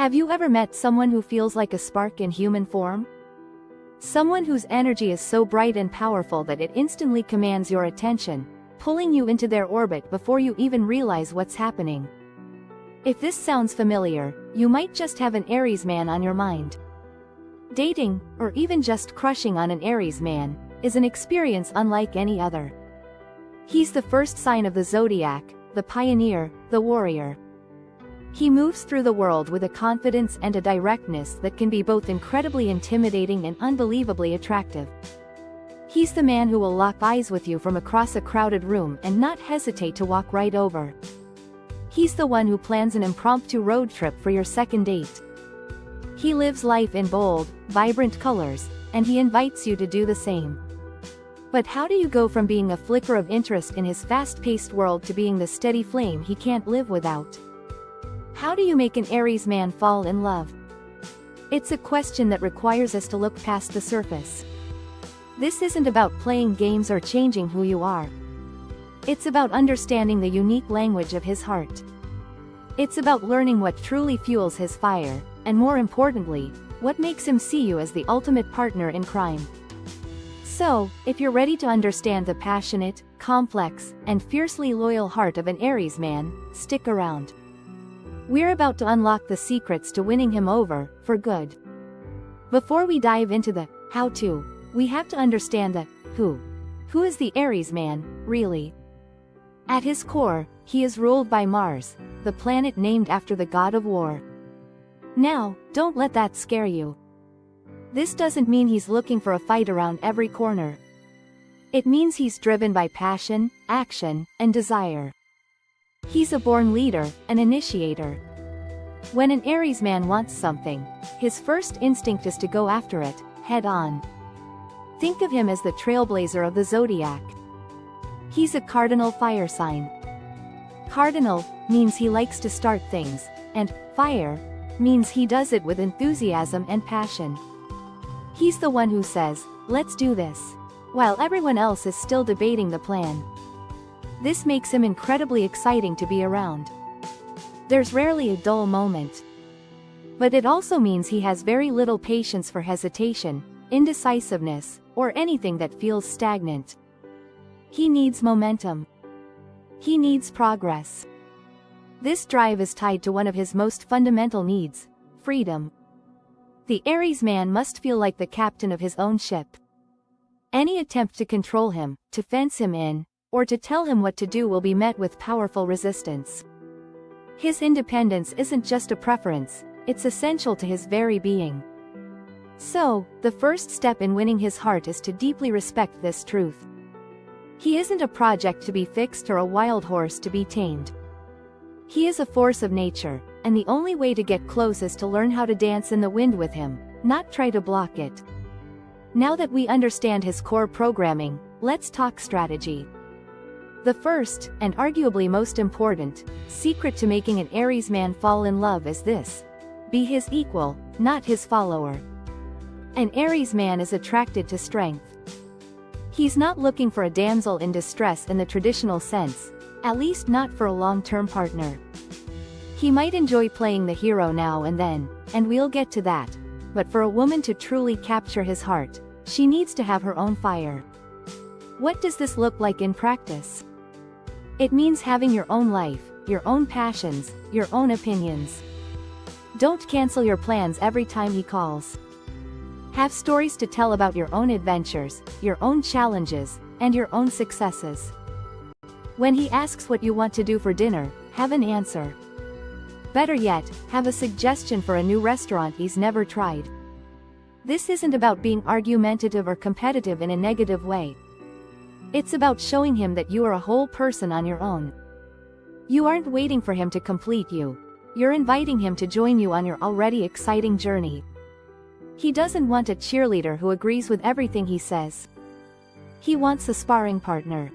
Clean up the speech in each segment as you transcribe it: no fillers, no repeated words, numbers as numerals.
Have you ever met someone who feels like a spark in human form? Someone whose energy is so bright and powerful that it instantly commands your attention, pulling you into their orbit before you even realize what's happening. If this sounds familiar, you might just have an Aries man on your mind. Dating, or even just crushing on an Aries man, is an experience unlike any other. He's the first sign of the Zodiac, the pioneer, the warrior. He moves through the world with a confidence and a directness that can be both incredibly intimidating and unbelievably attractive. He's the man who will lock eyes with you from across a crowded room and not hesitate to walk right over. He's the one who plans an impromptu road trip for your second date. He lives life in bold, vibrant colors, and he invites you to do the same. But how do you go from being a flicker of interest in his fast-paced world to being the steady flame he can't live without? How do you make an Aries man fall in love? It's a question that requires us to look past the surface. This isn't about playing games or changing who you are. It's about understanding the unique language of his heart. It's about learning what truly fuels his fire, and more importantly, what makes him see you as the ultimate partner in crime. So, if you're ready to understand the passionate, complex, and fiercely loyal heart of an Aries man, stick around. We're about to unlock the secrets to winning him over, for good. Before we dive into the how-to, we have to understand the who. Who is the Aries man, really? At his core, he is ruled by Mars, the planet named after the god of war. Now, don't let that scare you. This doesn't mean he's looking for a fight around every corner. It means he's driven by passion, action, and desire. He's a born leader, an initiator. When an Aries man wants something, his first instinct is to go after it, head on. Think of him as the trailblazer of the Zodiac. He's a cardinal fire sign. Cardinal means he likes to start things, and fire means he does it with enthusiasm and passion. He's the one who says, "Let's do this," while everyone else is still debating the plan. This makes him incredibly exciting to be around. There's rarely a dull moment. But it also means he has very little patience for hesitation, indecisiveness, or anything that feels stagnant. He needs momentum. He needs progress. This drive is tied to one of his most fundamental needs, freedom. The Aries man must feel like the captain of his own ship. Any attempt to control him, to fence him in, or to tell him what to do will be met with powerful resistance. His independence isn't just a preference, it's essential to his very being. So, the first step in winning his heart is to deeply respect this truth. He isn't a project to be fixed or a wild horse to be tamed. He is a force of nature, and the only way to get close is to learn how to dance in the wind with him, not try to block it. Now that we understand his core programming, let's talk strategy. The first, and arguably most important, secret to making an Aries man fall in love is this: be his equal, not his follower. An Aries man is attracted to strength. He's not looking for a damsel in distress in the traditional sense, at least not for a long-term partner. He might enjoy playing the hero now and then, and we'll get to that, but for a woman to truly capture his heart, she needs to have her own fire. What does this look like in practice? It means having your own life, your own passions, your own opinions. Don't cancel your plans every time he calls. Have stories to tell about your own adventures, your own challenges, and your own successes. When he asks what you want to do for dinner, have an answer. Better yet, have a suggestion for a new restaurant he's never tried. This isn't about being argumentative or competitive in a negative way. It's about showing him that you are a whole person on your own. You aren't waiting for him to complete you. You're inviting him to join you on your already exciting journey. He doesn't want a cheerleader who agrees with everything he says. He wants a sparring partner.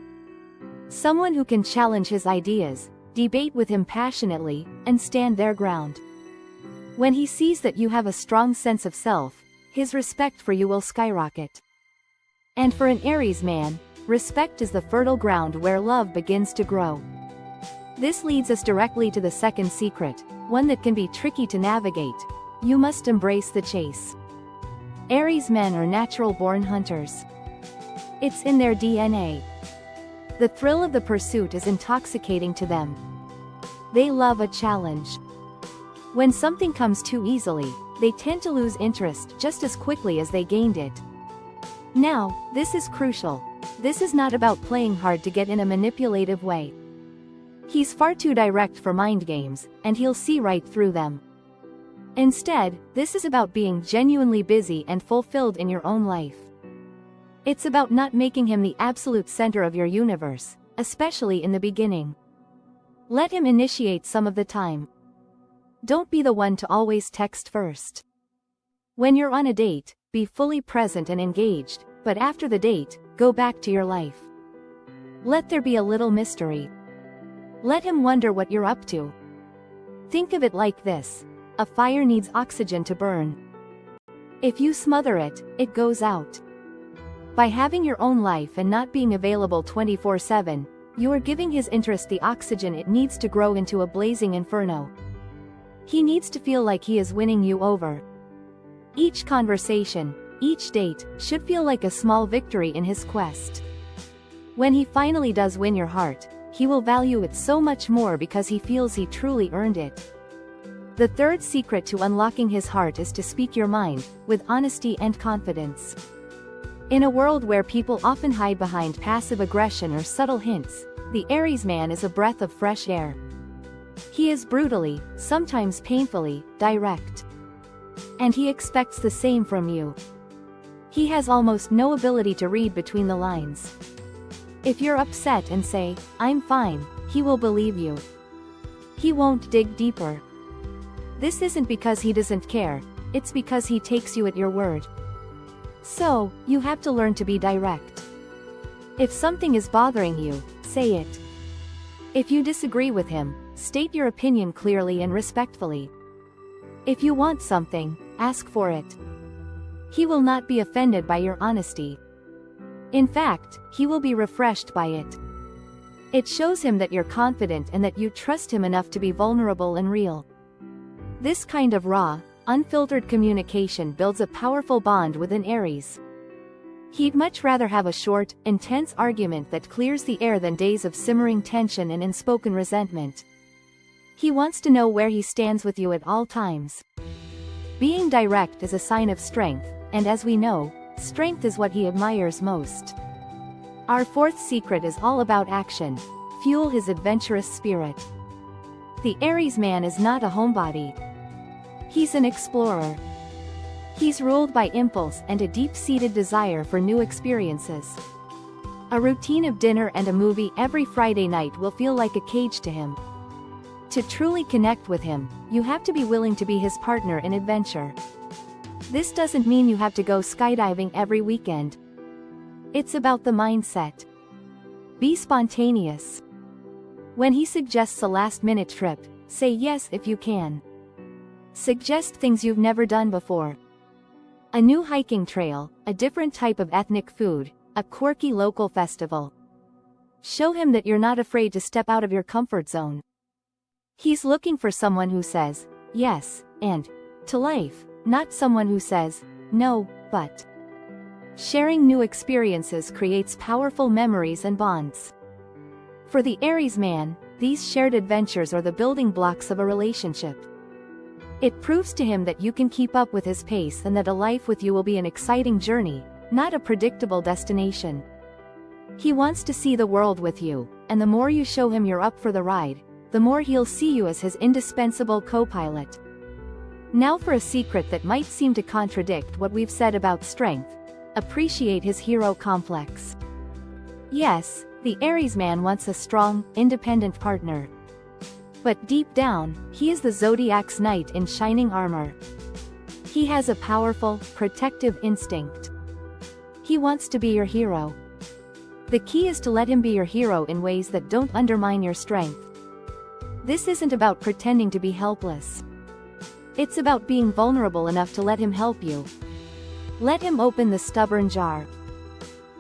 Someone who can challenge his ideas, debate with him passionately, and stand their ground. When he sees that you have a strong sense of self, his respect for you will skyrocket. And for an Aries man, respect is the fertile ground where love begins to grow. This leads us directly to the second secret, one that can be tricky to navigate. You must embrace the chase. Aries men are natural-born hunters. It's in their DNA. The thrill of the pursuit is intoxicating to them. They love a challenge. When something comes too easily, they tend to lose interest just as quickly as they gained it. Now, this is crucial. This is not about playing hard to get in a manipulative way. He's far too direct for mind games, and he'll see right through them. Instead, this is about being genuinely busy and fulfilled in your own life. It's about not making him the absolute center of your universe, especially in the beginning. Let him initiate some of the time. Don't be the one to always text first. When you're on a date, be fully present and engaged, but after the date, go back to your life. Let there be a little mystery. Let him wonder what you're up to. Think of it like this: a fire needs oxygen to burn. If you smother it, it goes out. By having your own life and not being available 24/7, you are giving his interest the oxygen it needs to grow into a blazing inferno. He needs to feel like he is winning you over. Each conversation, each date, should feel like a small victory in his quest. When he finally does win your heart, he will value it so much more because he feels he truly earned it. The third secret to unlocking his heart is to speak your mind, with honesty and confidence. In a world where people often hide behind passive aggression or subtle hints, the Aries man is a breath of fresh air. He is brutally, sometimes painfully, direct. And he expects the same from you. He has almost no ability to read between the lines. If you're upset and say, "I'm fine," he will believe you. He won't dig deeper. This isn't because he doesn't care, it's because he takes you at your word. So, you have to learn to be direct. If something is bothering you, say it. If you disagree with him, state your opinion clearly and respectfully. If you want something, ask for it. He will not be offended by your honesty. In fact, he will be refreshed by it. It shows him that you're confident and that you trust him enough to be vulnerable and real. This kind of raw, unfiltered communication builds a powerful bond with an Aries. He'd much rather have a short, intense argument that clears the air than days of simmering tension and unspoken resentment. He wants to know where he stands with you at all times. Being direct is a sign of strength, and as we know, strength is what he admires most. Our fourth secret is all about action. Fuel his adventurous spirit. The Aries man is not a homebody. He's an explorer. He's ruled by impulse and a deep-seated desire for new experiences. A routine of dinner and a movie every Friday night will feel like a cage to him. To truly connect with him, you have to be willing to be his partner in adventure. This doesn't mean you have to go skydiving every weekend. It's about the mindset. Be spontaneous. When he suggests a last-minute trip, say yes if you can. Suggest things you've never done before. A new hiking trail, a different type of ethnic food, a quirky local festival. Show him that you're not afraid to step out of your comfort zone. He's looking for someone who says, yes, and, to life, not someone who says, no, but. Sharing new experiences creates powerful memories and bonds. For the Aries man, these shared adventures are the building blocks of a relationship. It proves to him that you can keep up with his pace and that a life with you will be an exciting journey, not a predictable destination. He wants to see the world with you, and the more you show him you're up for the ride, the more he'll see you as his indispensable co-pilot. Now for a secret that might seem to contradict what we've said about strength: appreciate his hero complex. Yes, the Aries man wants a strong, independent partner. But deep down, he is the Zodiac's knight in shining armor. He has a powerful, protective instinct. He wants to be your hero. The key is to let him be your hero in ways that don't undermine your strength. This isn't about pretending to be helpless. It's about being vulnerable enough to let him help you. Let him open the stubborn jar.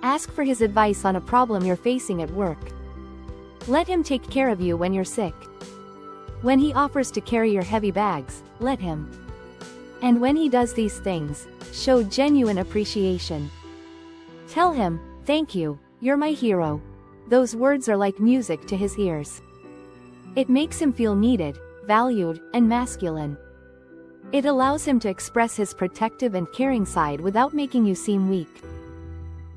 Ask for his advice on a problem you're facing at work. Let him take care of you when you're sick. When he offers to carry your heavy bags, let him. And when he does these things, show genuine appreciation. Tell him, "Thank you, you're my hero." Those words are like music to his ears. It makes him feel needed, valued, and masculine. It allows him to express his protective and caring side without making you seem weak.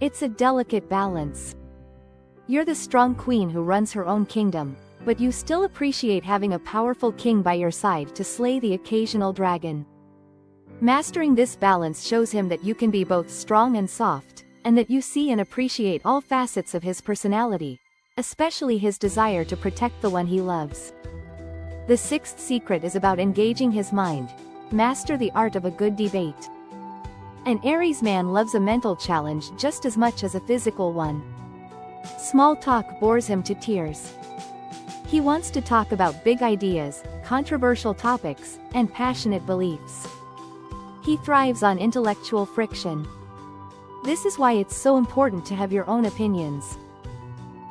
It's a delicate balance. You're the strong queen who runs her own kingdom, but you still appreciate having a powerful king by your side to slay the occasional dragon. Mastering this balance shows him that you can be both strong and soft, and that you see and appreciate all facets of his personality, especially his desire to protect the one he loves. The sixth secret is about engaging his mind. Master the art of a good debate. An Aries man loves a mental challenge just as much as a physical one. Small talk bores him to tears. He wants to talk about big ideas, controversial topics, and passionate beliefs. He thrives on intellectual friction. This is why it's so important to have your own opinions.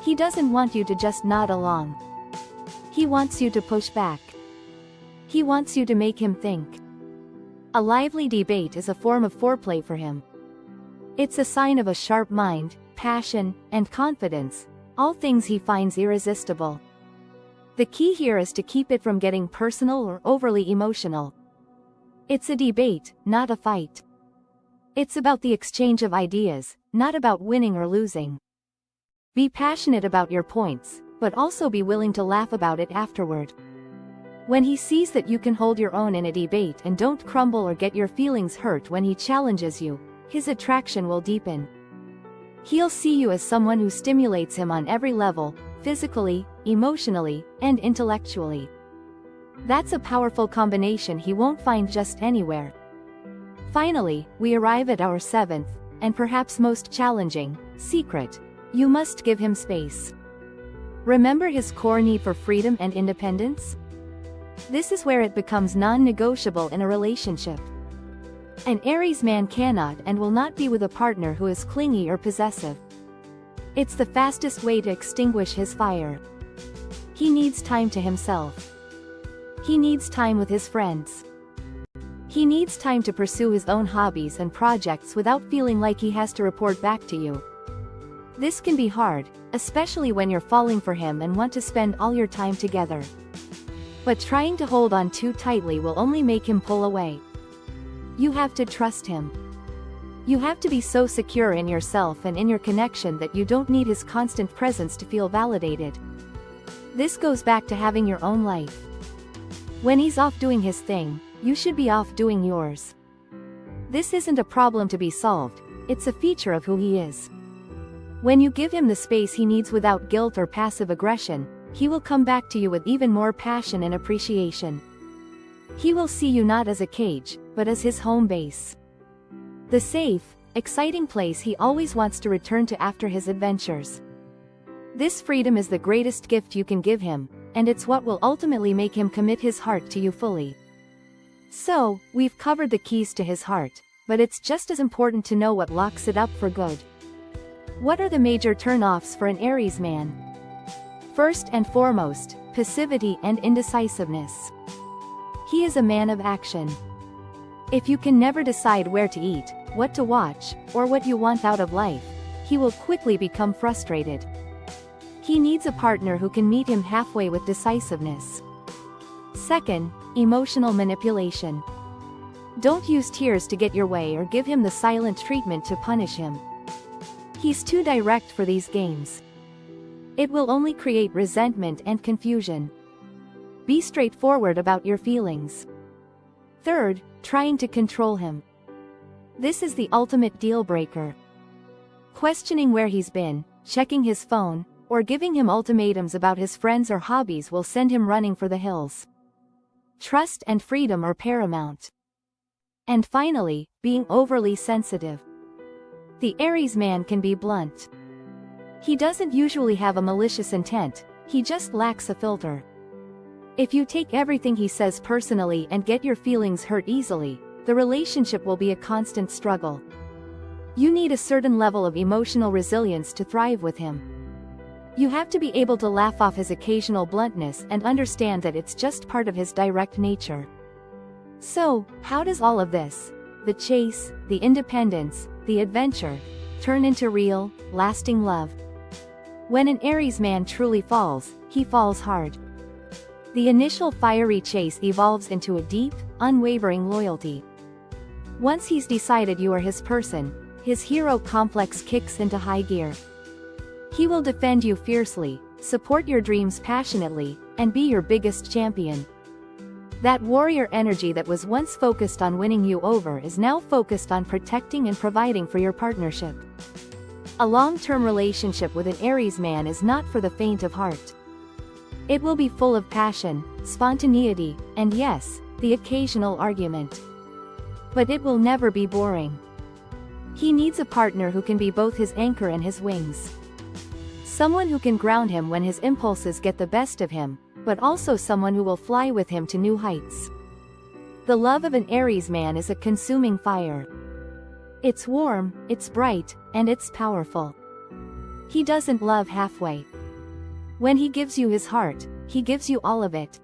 He doesn't want you to just nod along. He wants you to push back. He wants you to make him think. A lively debate is a form of foreplay for him. It's a sign of a sharp mind, passion, and confidence, all things he finds irresistible. The key here is to keep it from getting personal or overly emotional. It's a debate, not a fight. It's about the exchange of ideas, not about winning or losing. Be passionate about your points, but also be willing to laugh about it afterward. When he sees that you can hold your own in a debate and don't crumble or get your feelings hurt when he challenges you, his attraction will deepen. He'll see you as someone who stimulates him on every level, physically, emotionally, and intellectually. That's a powerful combination he won't find just anywhere. Finally, we arrive at our seventh, and perhaps most challenging, secret. You must give him space. Remember his core need for freedom and independence? This is where it becomes non-negotiable in a relationship. An Aries man cannot and will not be with a partner who is clingy or possessive. It's the fastest way to extinguish his fire. He needs time to himself. He needs time with his friends. He needs time to pursue his own hobbies and projects without feeling like he has to report back to you. This can be hard, especially when you're falling for him and want to spend all your time together. But trying to hold on too tightly will only make him pull away. You have to trust him. You have to be so secure in yourself and in your connection that you don't need his constant presence to feel validated. This goes back to having your own life. When he's off doing his thing, you should be off doing yours. This isn't a problem to be solved, it's a feature of who he is. When you give him the space he needs without guilt or passive aggression, he will come back to you with even more passion and appreciation. He will see you not as a cage, but as his home base. The safe, exciting place he always wants to return to after his adventures. This freedom is the greatest gift you can give him, and it's what will ultimately make him commit his heart to you fully. So, we've covered the keys to his heart, but it's just as important to know what locks it up for good. What are the major turn-offs for an Aries man? First and foremost, passivity and indecisiveness. He is a man of action. If you can never decide where to eat, what to watch, or what you want out of life, he will quickly become frustrated. He needs a partner who can meet him halfway with decisiveness. Second, emotional manipulation. Don't use tears to get your way or give him the silent treatment to punish him. He's too direct for these games. It will only create resentment and confusion. Be straightforward about your feelings. Third, trying to control him. This is the ultimate deal breaker. Questioning where he's been, checking his phone, or giving him ultimatums about his friends or hobbies will send him running for the hills. Trust and freedom are paramount. And finally, being overly sensitive. The Aries man can be blunt. He doesn't usually have a malicious intent, he just lacks a filter. If you take everything he says personally and get your feelings hurt easily, the relationship will be a constant struggle. You need a certain level of emotional resilience to thrive with him. You have to be able to laugh off his occasional bluntness and understand that it's just part of his direct nature. So, how does all of this, the chase, the independence, the adventure, turn into real, lasting love? When an Aries man truly falls, he falls hard. The initial fiery chase evolves into a deep, unwavering loyalty. Once he's decided you are his person, his hero complex kicks into high gear. He will defend you fiercely, support your dreams passionately, and be your biggest champion. That warrior energy that was once focused on winning you over is now focused on protecting and providing for your partnership. A long-term relationship with an Aries man is not for the faint of heart. It will be full of passion, spontaneity, and yes, the occasional argument. But it will never be boring. He needs a partner who can be both his anchor and his wings. Someone who can ground him when his impulses get the best of him, but also someone who will fly with him to new heights. The love of an Aries man is a consuming fire. It's warm, it's bright, and it's powerful. He doesn't love halfway. When he gives you his heart, he gives you all of it.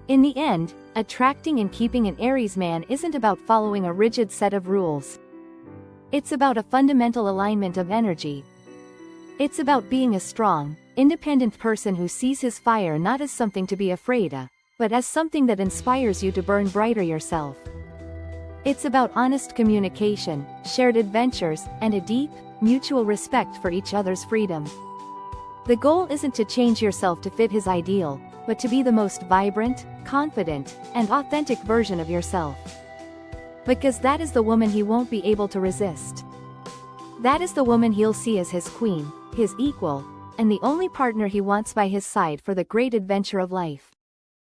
In the end, attracting and keeping an Aries man isn't about following a rigid set of rules. It's about a fundamental alignment of energy. It's about being a strong, independent person who sees his fire not as something to be afraid of, but as something that inspires you to burn brighter yourself. It's about honest communication, shared adventures, and a deep, mutual respect for each other's freedom. The goal isn't to change yourself to fit his ideal, but to be the most vibrant, confident, and authentic version of yourself. Because that is the woman he won't be able to resist. That is the woman he'll see as his queen, his equal, and the only partner he wants by his side for the great adventure of life.